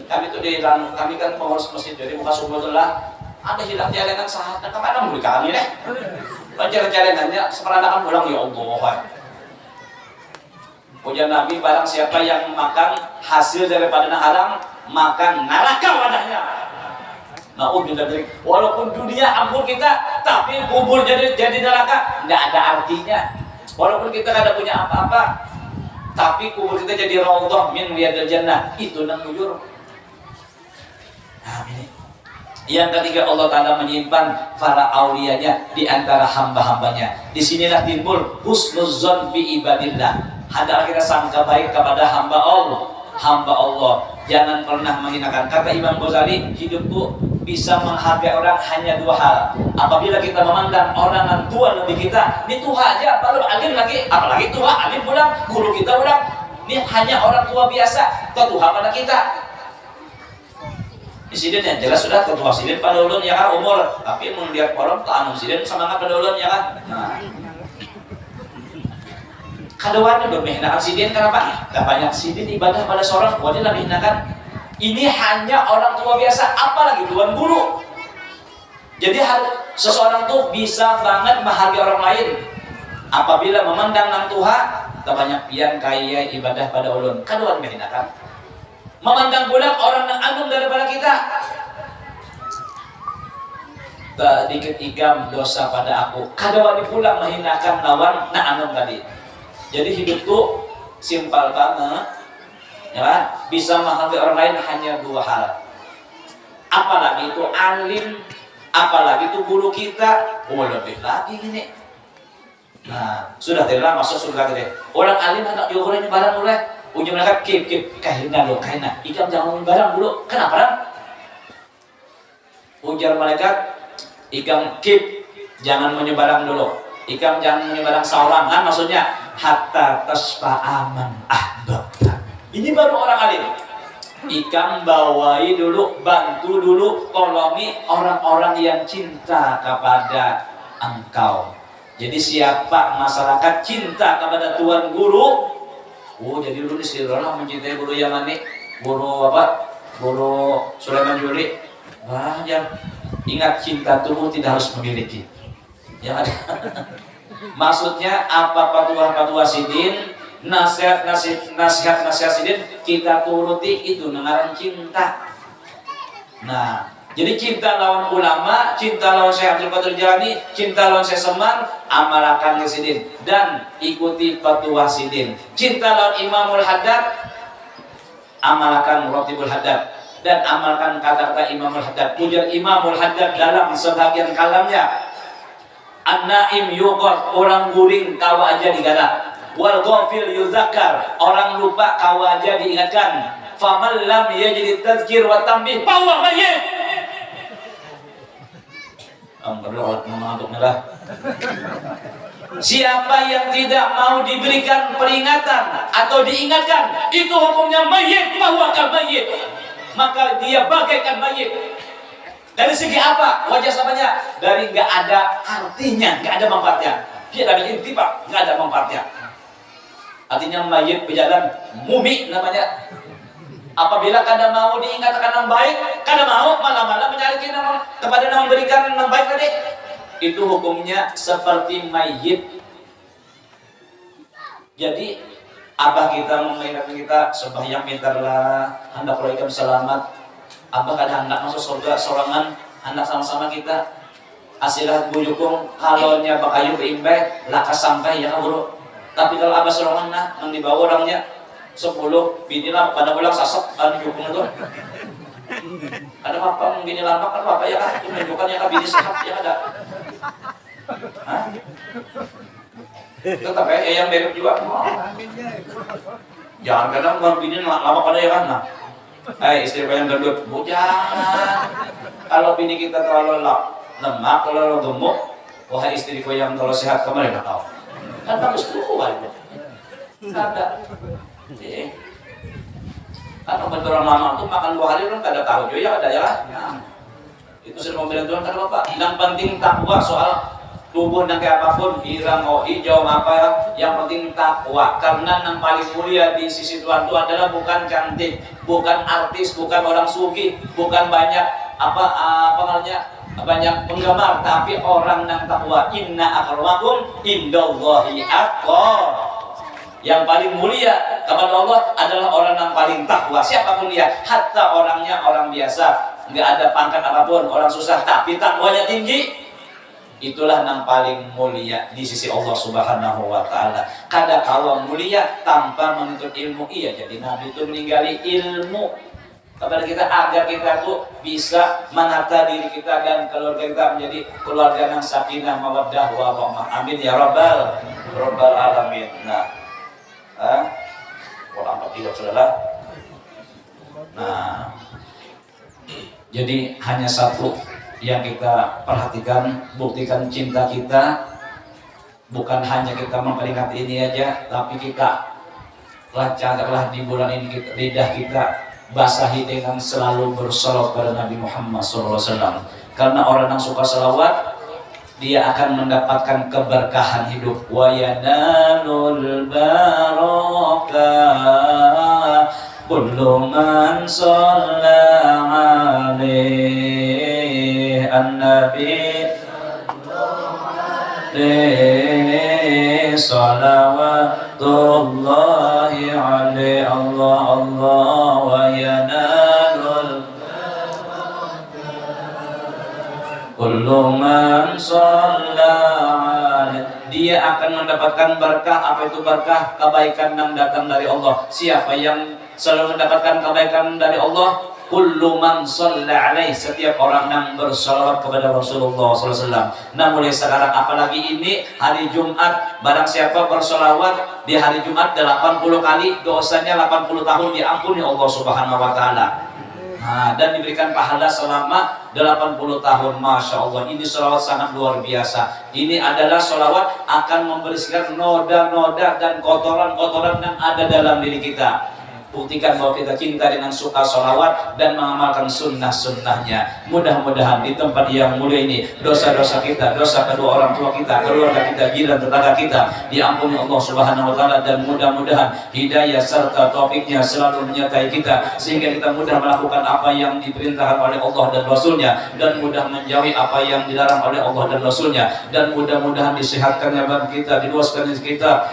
Kami itu kami kan pengurus masjid jadi muka sumber lah. Ada hilang celengan sahat, kemana mau kami deh? Penjalan-jalanannya seperanakan pulang ya Allah. Puja Nabi barang siapa yang makan hasil daripada haram makan neraka wadahnya. Naudzubillah dari walaupun dunia ampun kita tapi kubur jadi neraka nggak ada artinya. Walaupun kita ada punya apa-apa tapi kubur kita jadi raudhah min riyadil jannah itu nang bujur. Amin. Yang ketiga Allah Ta'ala menyimpan para awliyanya di antara hamba-hambanya. Disinilah timbul husnuzon bi ibadillah. Hendaklah kita sangka baik kepada hamba Allah. Jangan pernah menghinakan. Kata Imam Ghazali, hidupku bisa menghargai orang hanya dua hal. Apabila kita memandang orang yang tua lebih kita, ini tua aja, baru alim lagi, apalagi tua, alim pulang, guru kita pulang, ini hanya orang tua biasa, tua pada kita. Insiden yang jelas sudah ketua sidin pada ulun ya kan umur, tapi melihat orang tak anu sidin semangat pada ulun ya kan. Nah, kadoan udah menghinakan sidin kenapa? Gak banyak sidin ibadah pada seorang tua dia lebih hinakan. Ini hanya orang tua biasa, apalagi tuan guru. Jadi seseorang tuh bisa banget menghargai orang lain apabila memandang nang tua tak banyak pian kaya ibadah pada ulun. Kadoan menghinakan. Memandang pula orang yang agung daripada kita. Tak dikit igam dosa pada aku. Kadoan pulang menghinakan lawan na agung tadi. Jadi hidup tuh simpel banget, ya, bisa menghargai orang lain hanya dua hal. Apalagi itu alim, apalagi itu guru kita, lebih lagi gini. Nah, sudah tidak masuk surga gede. Orang alim anak diukurin barang mulai, ujung mereka kip kahina lo kahina. Ikam jangan ngomong barang dulu, kenapa kan? Ujar malaikat, ikam kip jangan menyebarang dulu. Ikam jangan menyebarang seorang kan maksudnya hatta tasfa aman ahbabta. Ini baru orang alim. Ikam bawai dulu, bantu dulu, tolongi orang-orang yang cinta kepada engkau. Jadi siapa masyarakat cinta kepada tuan guru? Oh jadi dulu di Sirona mencintai guru Yamani, guru apa? Guru Sulaiman Juli. Wah ya, ingat cinta tubuh tidak harus memiliki. Ya ada. Maksudnya apa patua sidin, nasihat sidin kita turuti itu nengaran cinta. Nah, jadi cinta lawan ulama, cinta lawan Syekh Abdul Qadir Jalani, cinta lawan Syekh Seman, amalkan ke sidin dan ikuti patua sidin. Cinta lawan Imamul Haddad, amalkan Ratibul Haddad dan amalkan kata-kata Imamul Haddad. Pujar Imamul Haddad dalam sebagian kalamnya. An-naim yuqad, orang guring kawa aja digarap. Wal ghafil yuzakkar, orang lupa kawa aja diingatkan. Faman lam yajid tazkir wa tanbih fahuwa mayyit. Berdoa mengantuk merah. Siapa yang tidak mau diberikan peringatan atau diingatkan, itu hukumnya mayyit, fahuwa kamayyit. Maka dia bagaikan mayyit. Dari segi apa? Wajah samanya dari nggak ada artinya, nggak ada manfaatnya. Dia dari intifak, nggak ada manfaatnya. Artinya mayit berjalan mumi namanya. Apabila kada mau diingatkan yang baik, kada mau malah mencari kepada yang memberikan yang baik tadi, itu hukumnya seperti mayit. Jadi abah kita mengingatkan kita sembahyang pintarlah, hendak ikam selamat. Abah kada hendak masuk surga sorangan, hendak sama-sama kita. Asilah bujukung kalau nya bakayu beimbe lakas sampai ya bro. Tapi kalau abah sorangan nah yang dibawa orangnya 10 bini lah pada pulang sasok kan bujukung itu. Ada apa bini lama kan apa ya kan menunjukkan ya kan bini sehat ya ada. Hah? Tetap ya yang bebek juga. Jangan kadang bang bini lama pada ya kan nah. Istri yang gendut, jangan. Kalau bini kita terlalu lemak, terlalu gemuk, wahai istriku yang terlalu sehat, kemarin nggak tahu. Kan bagus keluar itu. Ada. Kan obat orang lama tuh makan 2 hari kan kada tahu juga ada ya. Nah, itu sudah membela Tuhan kan Bapak. Yang penting takwa soal tubuh dan kayak apapun hilang hijau apa yang penting takwa karena yang paling mulia di sisi Tuhan itu adalah bukan cantik, bukan artis, bukan orang sugih, bukan banyak banyak penggemar, tapi orang yang takwa. Inna akramakum indallahi atqakum. Yang paling mulia kepada Allah adalah orang yang paling takwa. Siapapun dia, hatta orangnya orang biasa, nggak ada pangkat apapun, orang susah tapi takwanya tinggi. Itulah yang paling mulia di sisi Allah Subhanahu wa Ta'ala. Kada kawa mulia tanpa menuntut ilmu. Iya, jadi Nabi itu meninggali ilmu kepada kita agar kita tuh bisa menata diri kita dan keluarga kita menjadi keluarga yang sakinah mawaddah wa rahmah. Amin ya rabbal alamin. Nah, orang apa tidak saudara? Nah, Jadi hanya satu yang kita perhatikan, buktikan cinta kita bukan hanya kita memperingati ini aja, tapi kita lancarlah di bulan ini lidah kita basahi dengan selalu bersolawat pada Nabi Muhammad SAW. Karena orang yang suka salawat, dia akan mendapatkan keberkahan hidup. Wa yanalul barakah kullu man shalla alaihi an-nabi salawatullahi alaihi Allah Allah wa yanalul kullu man shalla alaihi. Dia akan mendapatkan berkah. Apa itu berkah? Kebaikan yang datang dari Allah. Siapa yang selalu mendapatkan kebaikan dari Allah? Kullu man shalla alaihi, setiap orang yang bersalawat kepada Rasulullah SAW. Nah mulai sekarang, apalagi ini hari Jumat, barang siapa bersalawat di hari Jumat 80 kali, dosanya 80 tahun diampuni Allah Subhanahu wa Ta'ala. Nah, dan diberikan pahala selama 80 tahun. Masya Allah, ini sholawat sangat luar biasa. Ini adalah sholawat akan membersihkan noda-noda dan kotoran-kotoran yang ada dalam diri kita. Buktikan bahwa kita cinta dengan suka sholawat dan mengamalkan sunnah-sunnahnya. Mudah-mudahan di tempat yang mulia ini dosa-dosa kita, dosa kedua orang tua kita, keluarga kita, jiran, tetangga kita diampuni Allah Subhanahu wa Ta'ala. Dan mudah-mudahan hidayah serta taufiknya selalu menyertai kita, sehingga kita mudah melakukan apa yang diperintahkan oleh Allah dan Rasulnya, dan mudah menjauhi apa yang dilarang oleh Allah dan Rasulnya. Dan mudah-mudahan disehatkannya bagi kita, diluaskan kita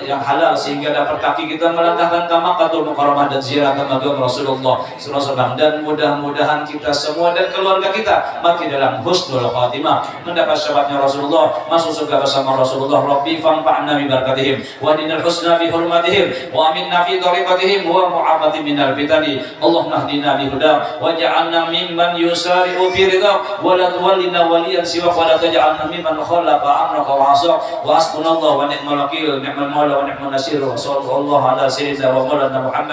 yang halal, sehingga dapat kaki kita melangkahkan ke Makkahul Mukarramah dan ziarah ke makam Rasulullah SAW. Dan mudah-mudahan kita semua dan keluarga kita mati dalam husnul khatimah, mendapat syafaatnya Rasulullah, masuk surga bersama Rasulullah. Rabbi fanfa'na bi barakatihim wa dinil husna bi hurmatihim wa aminna fi tariqatihim wa mu'afati minal fitani. Allahumma hdina bi hudam wa ja'alna mimman yusari'u fi ridha wa la tuwallina waliyan siwa wa la taj'alna mimman khalaqa amraka wa 'asa wa hasbunallahu wa ni'mal wakil, ni'mal maula wa ni'mal nasir. Wa sallallahu ala sayyidina wa maulana Muhammadin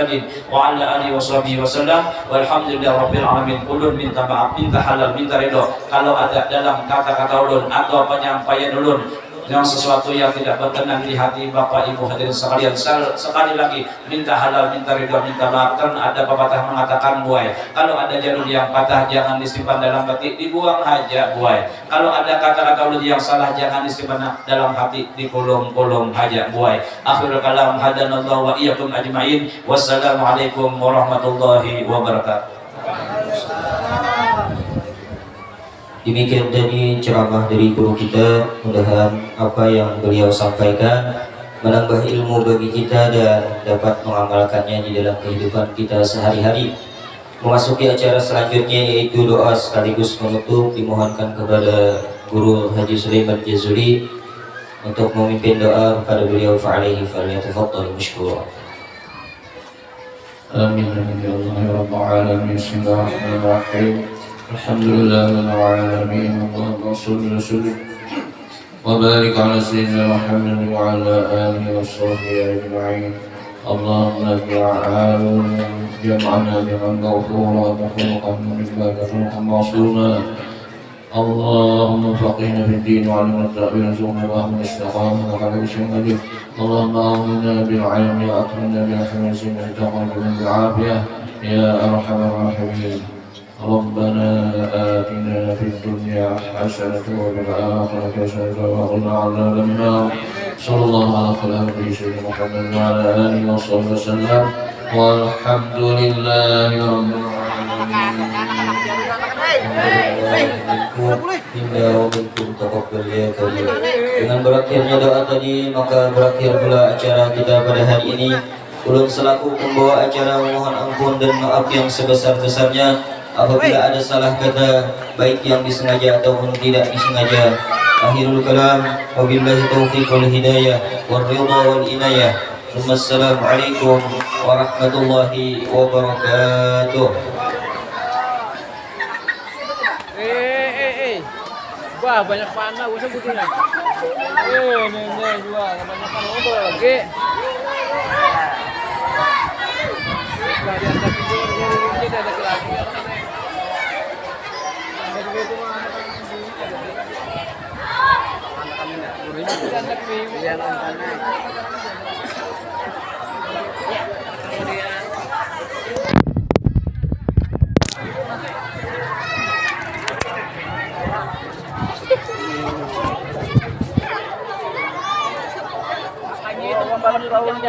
wa ala alihi wa sahbihi wasallam. Walhamdulillah rabbil alamin. Ulun minta maaf, minta halal, minta ridho kalau ada dalam kata-kata ulun atau penyampaian ulun yang sesuatu yang tidak berkenan di hati Bapak Ibu hadirin sekalian. Sekali lagi minta halal, minta ridho, minta maaf. Kan ada pepatah mengatakan buai, kalau ada jarum yang patah jangan disimpan dalam hati, dibuang aja buai. Kalau ada kata-kata ulun yang salah jangan disimpan dalam hati, dikulung-kulung aja buai. Akhirul kalam hadanallahu wa iyyakum ajma'in. Wassalamualaikum warahmatullahi wabarakatuh. Demikian tadi ceramah dari guru kita. Mudah-mudahan apa yang beliau sampaikan menambah ilmu bagi kita dan dapat mengamalkannya di dalam kehidupan kita sehari-hari. Memasuki acara selanjutnya yaitu doa sekaligus penutup, dimohonkan kepada Guru Haji Sulaiman Jazuli untuk memimpin doa kepada beliau. Fa'alaihi falyatafaddal mashkura. Amin ya Allah ya rabbal alamin. Bismillahirrahmanirrahim. Alhamdulillah rabbil alamin. Allahumma shalli wa sallim wa barik ala sayyidina Muhammad wa ala alihi wa sahbihi ajma'in. Allahumma ja'al jam'ana jam'an mawfura wa khuluqan min ibadatin mawsuna. Allahumma faqihna fid din wa 'allimna at-ta'wil wa ahmil istiqamah wa ala syai'in qadir. Allahumma awwinna bil 'ilmi wa akrimna bil hifzi wa taqabbal bil 'afiyah ya arhamar rahimin. ربنا آتنا في الدنيا حسنة وفي الآخرة حسنة وقنا عذاب النار. صلى الله على خير سيدنا محمد وعلى آله وصحبه وسلم والحمد لله رب العالمين. Dengan berakhirnya doa tadi, maka berakhir pula acara kita pada hari ini. Ulun selaku pembawa acara mohon ampun dan maaf yang sebesar-besarnya apabila ada salah kata, baik yang disengaja ataupun tidak disengaja. Akhirul kalam, wabillahi taufiq wal hidayah wal ridha wal inayah. Wassalamualaikum warahmatullahi wabarakatuh. Wah, banyak panah, usah begini. Nenek jual, banyak panah lagi. Ada kelas. Dan lebih. Hanya itu